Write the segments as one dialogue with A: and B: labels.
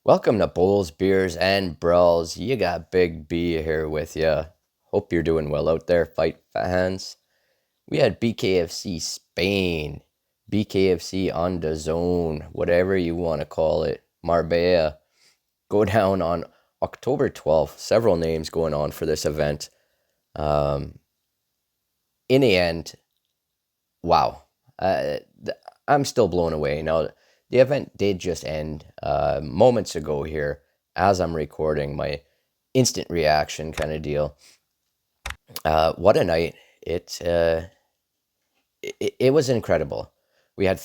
A: Welcome to Bowls, Beers, and Brawls. You got Big B here with you. Hope you're doing well out there, fight fans. We had BKFC Spain, BKFC on the zone, whatever you want to call it, Marbella. Go down on October 12th. Several names going on for this event. Um, in the end, wow. I'm still blown away. Now, the event did just end moments ago here as I'm recording my instant reaction kind of deal. What a night. It was incredible. We had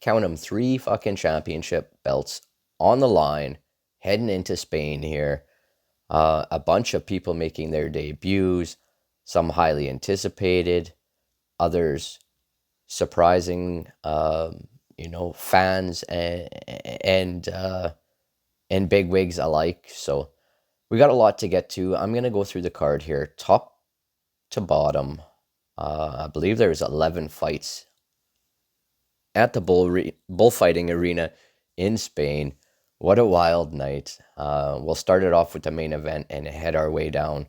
A: count them, three fucking championship belts on the line heading into Spain here. A bunch of people making their debuts, some highly anticipated, others surprising, fans and big wigs alike. So we got a lot to get to. I'm gonna go through the card here, top to bottom. I believe there's 11 fights at the bullfighting arena in Spain. What a wild night. We'll start it off with the main event and head our way down.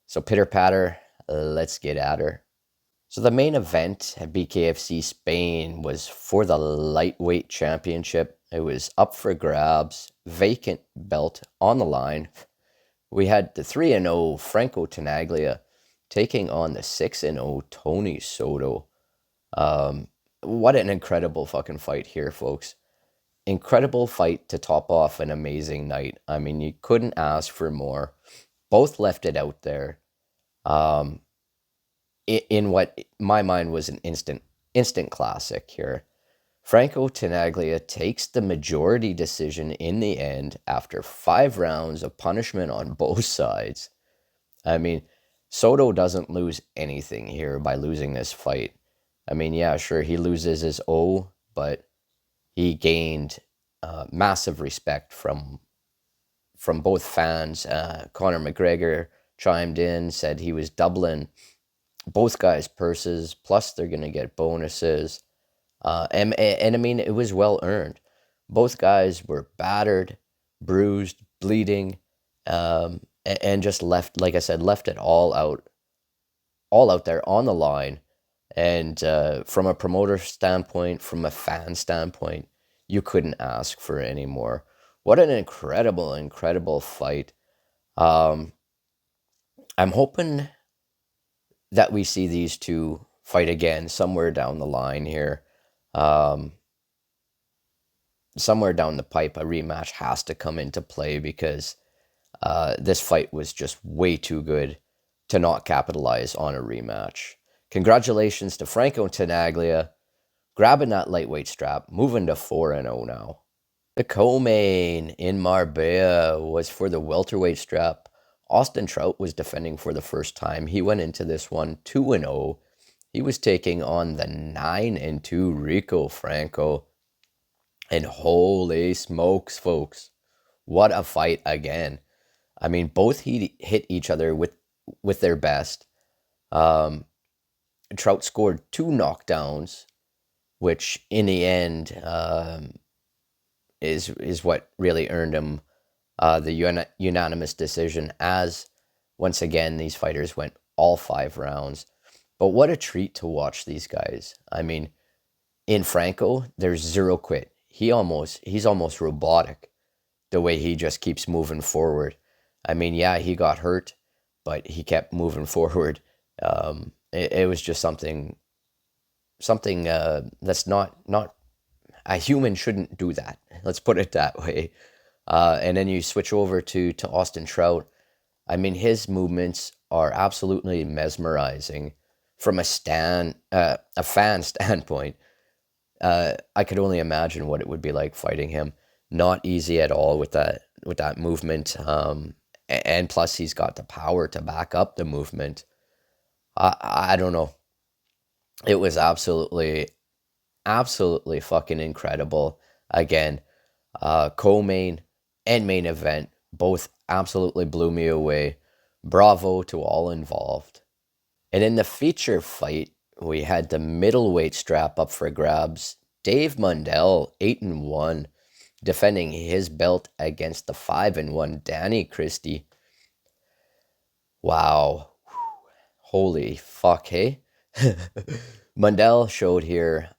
A: So pitter patter, let's get at her. So the main event at BKFC Spain was for the lightweight championship. It was up for grabs, vacant belt on the line. We had the 3-0 Franco Tenaglia taking on the 6-0 Tony Soto. What an incredible fucking fight here, folks. Incredible fight to top off an amazing night. I mean, you couldn't ask for more. Both left it out there. In what my mind was an instant classic here. Franco Tenaglia takes the majority decision in the end after 5 rounds of punishment on both sides. I mean, Soto doesn't lose anything here by losing this fight. I mean, yeah, sure, he loses his O, but he gained massive respect from both fans. Conor McGregor chimed in, said he was doubling both guys' purses, plus they're going to get bonuses. And I mean, it was well earned. Both guys were battered, bruised, bleeding, and just left, like I said, left it all out there on the line. And from a promoter standpoint, from a fan standpoint, you couldn't ask for any more. What an incredible, incredible fight. I'm hoping that we see these two fight again somewhere down the line here. Somewhere down the pipe, a rematch has to come into play because this fight was just way too good to not capitalize on a rematch. Congratulations to Franco Tenaglia, grabbing that lightweight strap, moving to 4-0 now. The co-main in Marbella was for the welterweight strap. Austin Trout was defending for the first time. He went into this one 2-0. He was taking on the 9-2 Rico Franco. And holy smokes, folks, what a fight again. I mean, both hit each other with their best. Trout scored 2 knockdowns, which in the end is what really earned him the unanimous decision, as once again these fighters went all 5 rounds. But what a treat to watch these guys. I mean, in Franco, there's zero quit. He's almost robotic the way he just keeps moving forward. I mean, yeah, he got hurt, but he kept moving forward. It was just something that's not a human shouldn't do that. Let's put it that way. And then you switch over to Austin Trout. I mean, his movements are absolutely mesmerizing from a fan standpoint. I could only imagine what it would be like fighting him. Not easy at all with that movement. And plus, he's got the power to back up the movement. I don't know. It was absolutely fucking incredible. Again, co-main and main event both absolutely blew me away. Bravo to all involved. And in the feature fight, we had the middleweight strap up for grabs. Dave Mundell, 8-1. defending his belt against the 5-1 Danny Christie. Wow. Holy fuck, hey? Mundell showed here,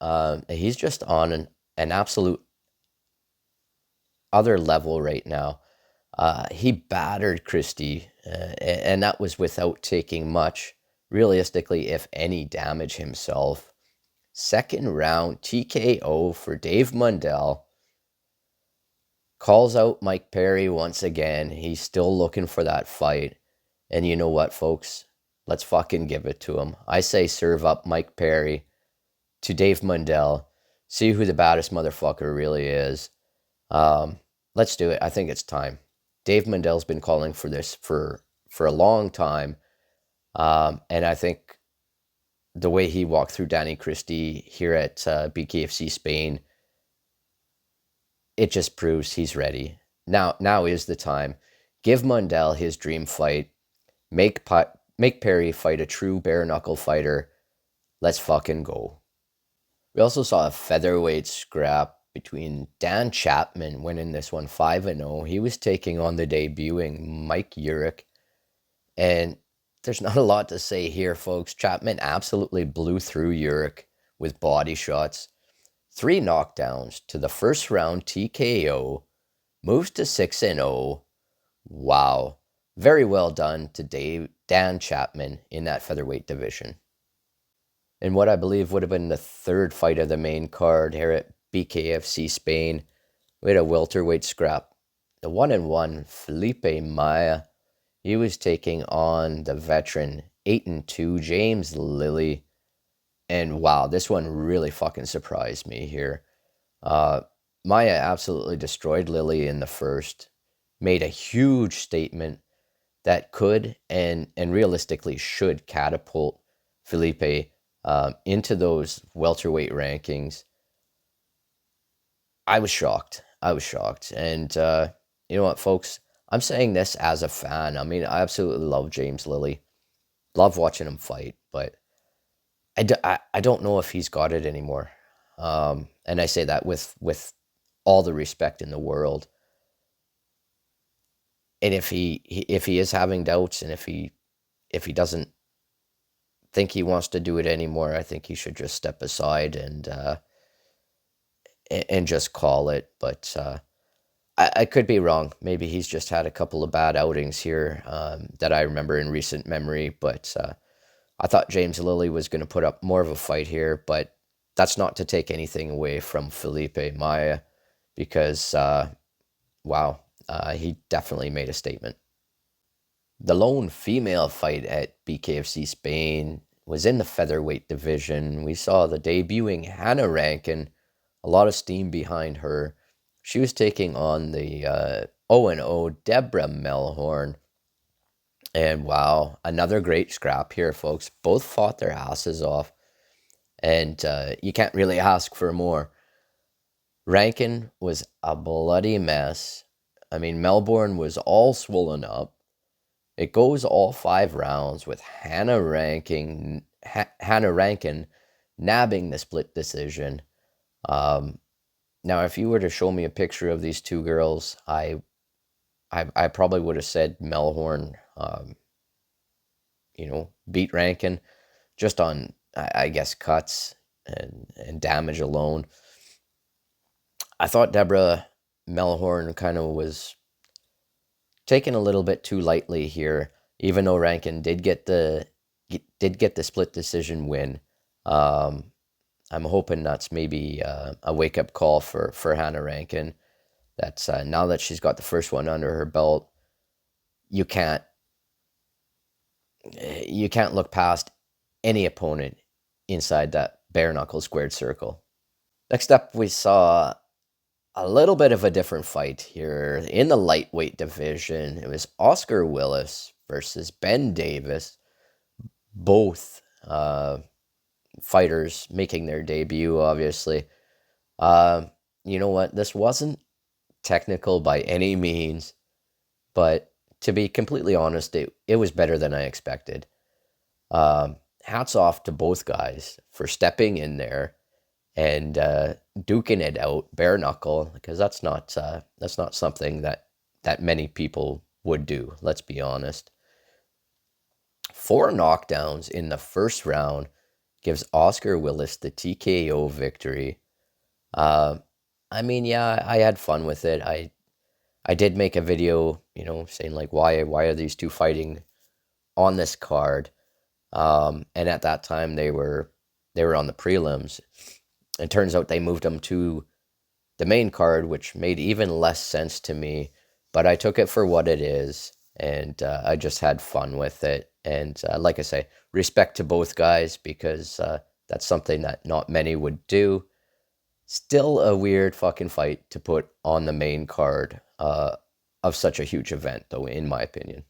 A: he's just on an absolute other level right now. He battered Christie, and that was without taking much, realistically, if any, damage himself. Second round TKO for Dave Mundell. Calls out Mike Perry once again. He's still looking for that fight. And you know what, folks? Let's fucking give it to him. I say serve up Mike Perry to Dave Mundell. See who the baddest motherfucker really is. Let's do it. I think it's time. Dave Mundell's been calling for this for a long time. And I think the way he walked through Danny Christie here at BKFC Spain, it just proves he's ready. Now is the time. Give Mundell his dream fight. Make Perry fight a true bare-knuckle fighter. Let's fucking go. We also saw a featherweight scrap between Dan Chapman winning this one 5-0. He was taking on the debuting Mike Urich. And there's not a lot to say here, folks. Chapman absolutely blew through Urich with body shots. 3 knockdowns to the first round TKO. Moves to 6-0. Wow. Very well done to Dan Chapman in that featherweight division. And what I believe would have been the third fight of the main card here at BKFC Spain, we had a welterweight scrap. The 1-1 Felipe Maya, he was taking on the veteran 8-2 James Lilly. And wow, this one really fucking surprised me here. Maya absolutely destroyed Lilly in the first, made a huge statement that could and realistically should catapult Felipe into those welterweight rankings. I was shocked. And you know what, folks? I'm saying this as a fan. I mean, I absolutely love James Lilly. Love watching him fight, but I don't know if he's got it anymore. And I say that with all the respect in the world. And if he is having doubts, and if he doesn't think he wants to do it anymore, I think he should just step aside and just call it. But I could be wrong. Maybe he's just had a couple of bad outings here that I remember in recent memory. But I thought James Lilly was going to put up more of a fight here, but that's not to take anything away from Felipe Maya, because wow. He definitely made a statement. The lone female fight at BKFC Spain was in the featherweight division. We saw the debuting Hannah Rankin, a lot of steam behind her. She was taking on the 0-0 Deborah Melhorn. And wow, another great scrap here, folks. Both fought their asses off. And you can't really ask for more. Rankin was a bloody mess. I mean, Melbourne was all swollen up. It goes all 5 rounds with Hannah Rankin nabbing the split decision. Now, if you were to show me a picture of these two girls, I probably would have said Melhorn, beat Rankin just on, I guess, cuts and damage alone. I thought Deborah Melhorn kind of was taken a little bit too lightly here, even though Rankin did get the split decision win. I'm hoping that's maybe a wake-up call for Hannah Rankin. That's now that she's got the first one under her belt, you can't look past any opponent inside that bare-knuckle squared circle. Next up, we saw a little bit of a different fight here in the lightweight division. It was Oscar Willis versus Ben Davis. Both fighters making their debut, obviously. You know what? This wasn't technical by any means, but to be completely honest, it was better than I expected. Hats off to both guys for stepping in there and duking it out bare knuckle, because that's not something that many people would do. Let's be honest. 4 knockdowns in the first round gives Oscar Willis the TKO victory. Uh, I mean, yeah, I had fun with it. I did make a video, saying like why are these two fighting on this card? And at that time they were on the prelims. It turns out they moved them to the main card, which made even less sense to me. But I took it for what it is, and I just had fun with it. And like I say, respect to both guys, because that's something that not many would do. Still a weird fucking fight to put on the main card of such a huge event, though, in my opinion.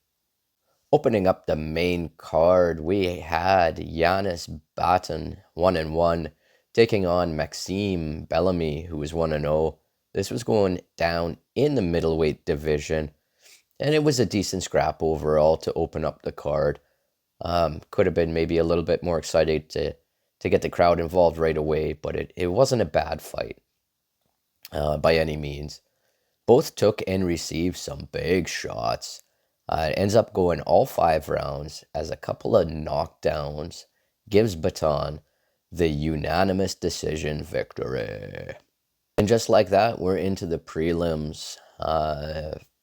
A: Opening up the main card, we had Yanis Baton 1-1 taking on Maxime Bellamy, who was 1-0. This was going down in the middleweight division, and it was a decent scrap overall to open up the card. Could have been maybe a little bit more excited to get the crowd involved right away, but it wasn't a bad fight by any means. Both took and received some big shots. It ends up going all 5 rounds, as a couple of knockdowns gives Baton the unanimous decision victory. And just like that, we're into the prelims.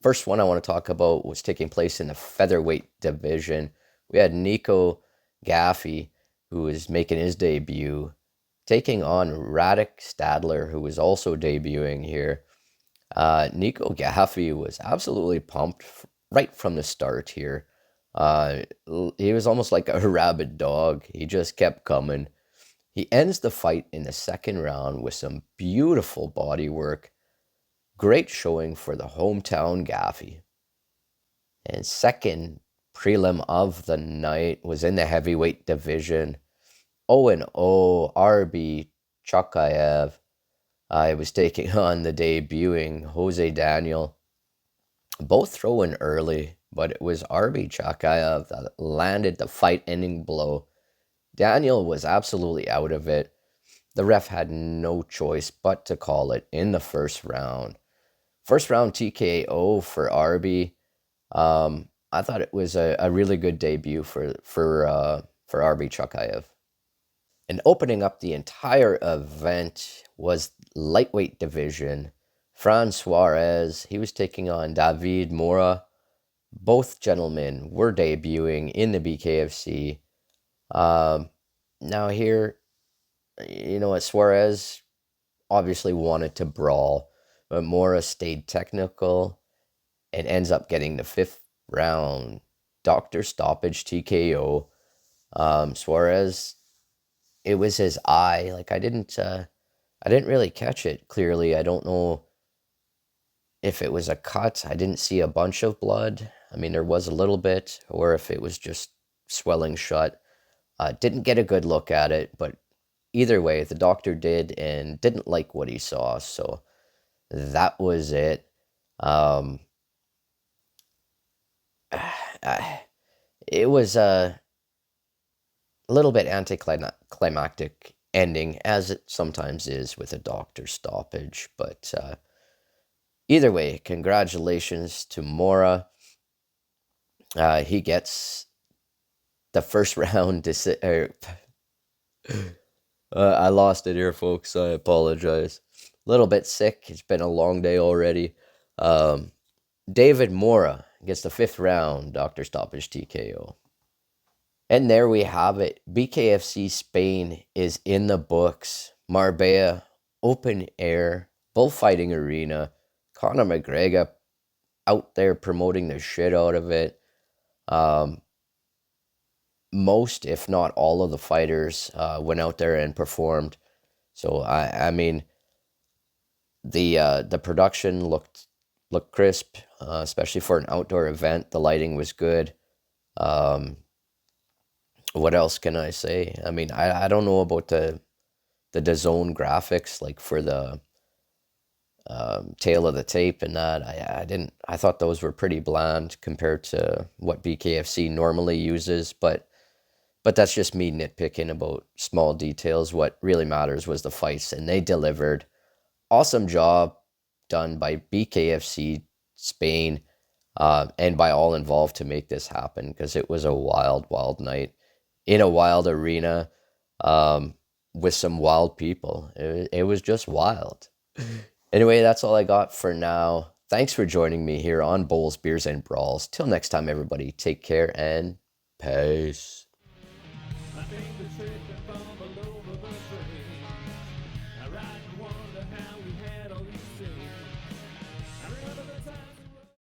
A: First one I want to talk about was taking place in the featherweight division. We had Nico Gaffey, who was making his debut, taking on Radek Stadler, who was also debuting here. Nico Gaffey was absolutely pumped right from the start here. He was almost like a rabid dog. He just kept coming. He ends the fight in the second round with some beautiful body work. Great showing for the hometown Gaffey. And second prelim of the night was in the heavyweight division. 0-0 RB Chakayev. I was taking on the debuting Jose Daniel. Both throwing early, but it was RB Chakayev that landed the fight-ending blow. Daniel was absolutely out of it. The ref had no choice but to call it in the first round. First round TKO for RB. I thought it was a really good debut for RB Chakayev. And opening up the entire event was lightweight division. Fran Suarez, he was taking on David Mora. Both gentlemen were debuting in the BKFC. Now here, Suarez obviously wanted to brawl, but Mora stayed technical and ends up getting the 5th round doctor stoppage TKO. Suarez, it was his eye. Like I didn't really catch it clearly. I don't know if it was a cut. I didn't see a bunch of blood. I mean, there was a little bit, or if it was just swelling shut. Didn't get a good look at it, but either way, the doctor did and didn't like what he saw. So that was it. It was a little bit anticlimactic ending, as it sometimes is with a doctor stoppage. But either way, congratulations to Mora. He gets the first round I lost it here, folks. I apologize. A little bit sick. It's been a long day already. David Mora gets the 5th round doctor stoppage TKO. And there we have it. BKFC Spain is in the books. Marbella, open air, bullfighting arena. Conor McGregor out there promoting the shit out of it. Most, if not all, of the fighters went out there and performed. So I mean, the production looked crisp, especially for an outdoor event. The lighting was good. What else can I say? I mean, I don't know about the DAZN graphics, like for the tail of the tape and that. I thought those were pretty bland compared to what BKFC normally uses, but But that's just me nitpicking about small details. What really matters was the fights, and they delivered. Awesome job done by BKFC Spain, and by all involved to make this happen, because it was a wild, wild night in a wild arena, um, with some wild people. It was just wild. Anyway, that's all I got for now. Thanks for joining me here on Bowls, Beers, and Brawls. Till next time, everybody, take care and peace.
B: I think the trip and fumble over the train. I ride and wonder how we had all these things. I remember the times.